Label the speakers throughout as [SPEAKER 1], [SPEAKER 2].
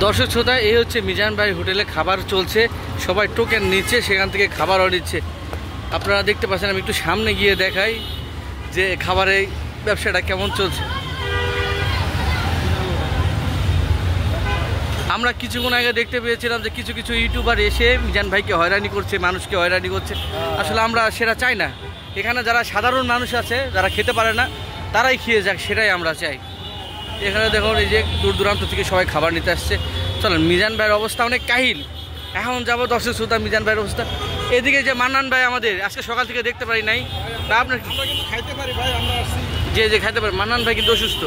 [SPEAKER 1] দর্শক শ্রোতা, এই হচ্ছে মিজান ভাই হোটেলে খাবার চলছে, সবাই টোকেন নিচ্ছে, সেখান থেকে খাবার অর্ডার দিচ্ছে। আপনারা দেখতে পাচ্ছেন, আমি একটু সামনে গিয়ে দেখাই যে খাবারের ব্যবসাটা কেমন চলছে। আমরা কিছুক্ষণ আগে দেখতে পেয়েছিলাম যে কিছু কিছু ইউটিউবার এসে মিজান ভাইকে হয়রানি করছে, মানুষকে হয়রানি করছে। আসলে আমরা সেটা চাই না। এখানে যারা সাধারণ মানুষ আছে, যারা খেতে পারে না, তারাই খেয়ে যাক, সেটাই আমরা চাই। এখানে দেখুন, এই যে দূর দূরান্ত থেকে সবাই খাবার নিতে আসছে। চলেন, মিজান ভাইয়ের অবস্থা অনেক কাহিল। এখন যাবো দর্শক শ্রোতা মিজান ভাইয়ের অবস্থা। এদিকে যে মান্নান ভাই আমাদের আজকে সকাল থেকে দেখতে পারি নাই, তা আপনার
[SPEAKER 2] খাইতে পারি ভাই, আমরা
[SPEAKER 1] যে খাইতে পারে। মান্নান ভাই কিন্তু অসুস্থ,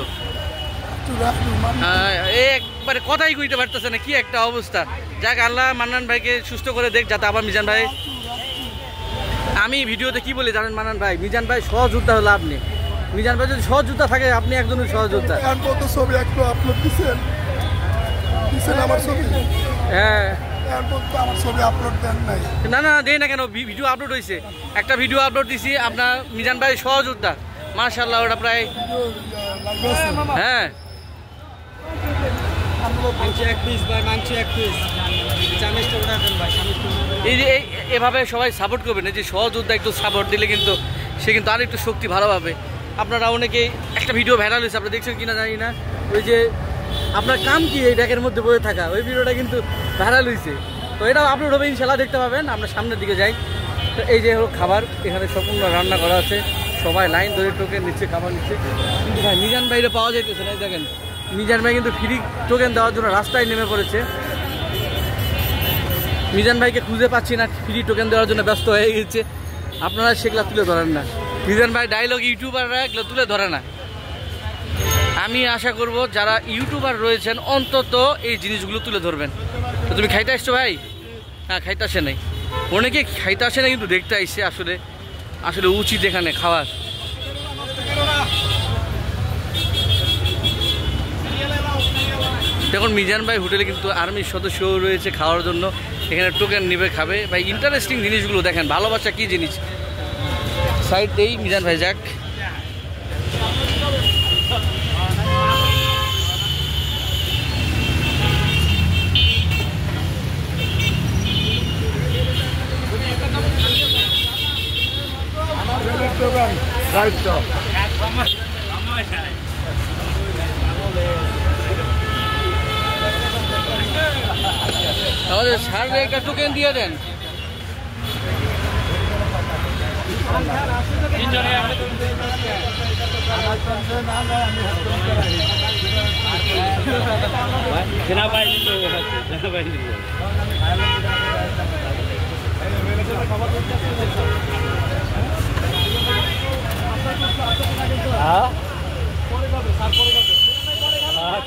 [SPEAKER 1] একবারে কথাই কইতে পারতেছে না, কি একটা অবস্থা। যাক, আল্লাহ মান্নান ভাইকে সুস্থ করে দেখ, যাতে আবার মিজান ভাই। আমি ভিডিওতে কি বলি জানেন মান্নান ভাই, মিজান ভাই সহযোদ্ধা হলো আপনি। মিজান ভাই যদি সহযোদ্ধা থাকে, আপনি একজনের সহযোদ্ধা।
[SPEAKER 2] ছবি একটু আপলোড দিচ্ছেন আমার ছবি।
[SPEAKER 1] হ্যাঁ,
[SPEAKER 2] আমার ছবি আপলোড দেন নাই?
[SPEAKER 1] না না, দেই না কেন, ভিডিও আপলোড হয়েছে, একটা ভিডিও আপলোড দিছি আপনার মিজান ভাই সহযোদ্ধা। মাশাআল্লাহ, ওটা প্রায় হ্যাঁ এই যে এভাবে সবাই সাপোর্ট করবেন। এই যে সহযোদ্ধা একটু সাপোর্ট দিলে কিন্তু সে কিন্তু আর একটু শক্তি ভালো পাবে। আপনারা অনেকেই একটা ভিডিও ভাইরাল হয়েছে, আপনারা দেখছেন কিনা জানি না, ওই যে আপনার কাম কি এই ব্যাগের মধ্যে বয়ে থাকা, ওই ভিডিওটা কিন্তু ভাইরাল হয়েছে। তো এটাও আপলোড হবে ইনশাল্লাহ, দেখতে পাবেন। আমরা সামনের দিকে যাই। তো এই যে হলো খাবার, এখানে সম্পূর্ণ রান্না করা আছে, সবাই লাইন ধরে টোকেন নিচ্ছে, খাবার নিচ্ছে। কিন্তু ভাই মিজান ভাইরে পাওয়া যাইতেছে না। দেখেন, মিজান ভাই কিন্তু ফ্রি টোকেন দেওয়ার জন্য রাস্তায় নেমে পড়েছে। মিজান ভাইকে খুঁজে পাচ্ছি না, ফ্রি টোকেন দেওয়ার জন্য ব্যস্ত হয়ে গেছে। আপনারা সেগুলো তুলে ধরেন না। মিজান ভাই ডায়লগ ইউটিউবাররা এগুলো তুলে ধরে না। আমি আশা করব যারা ইউটিউবার রয়েছেন অন্তত এই জিনিসগুলো তুলে ধরবেন। তো তুমি খাইতে আসছো ভাই? হ্যাঁ, খাইতে আসে নাই, অনেকে খাইতে আসে না, কিন্তু দেখতে আসছে। আসলে আসলে উচিত এখানে খাওয়ার। দেখুন, মিজান ভাই হোটেলে কিন্তু আর্মির সদস্যও রয়েছে খাওয়ার জন্য। এখানে টোকেন নিবে, খাবে। ভাই ইন্টারেস্টিং জিনিসগুলো দেখেন, ভালোবাসা কি জিনিস। সাইড দেই মিজান ভাই যাক। আমাদের সারে একটা টোকেন দিয়ে দেন।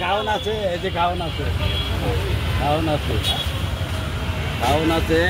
[SPEAKER 2] গাউন আছে, এই যে গাউন আছে, গাউন আছে, গাউন আছে।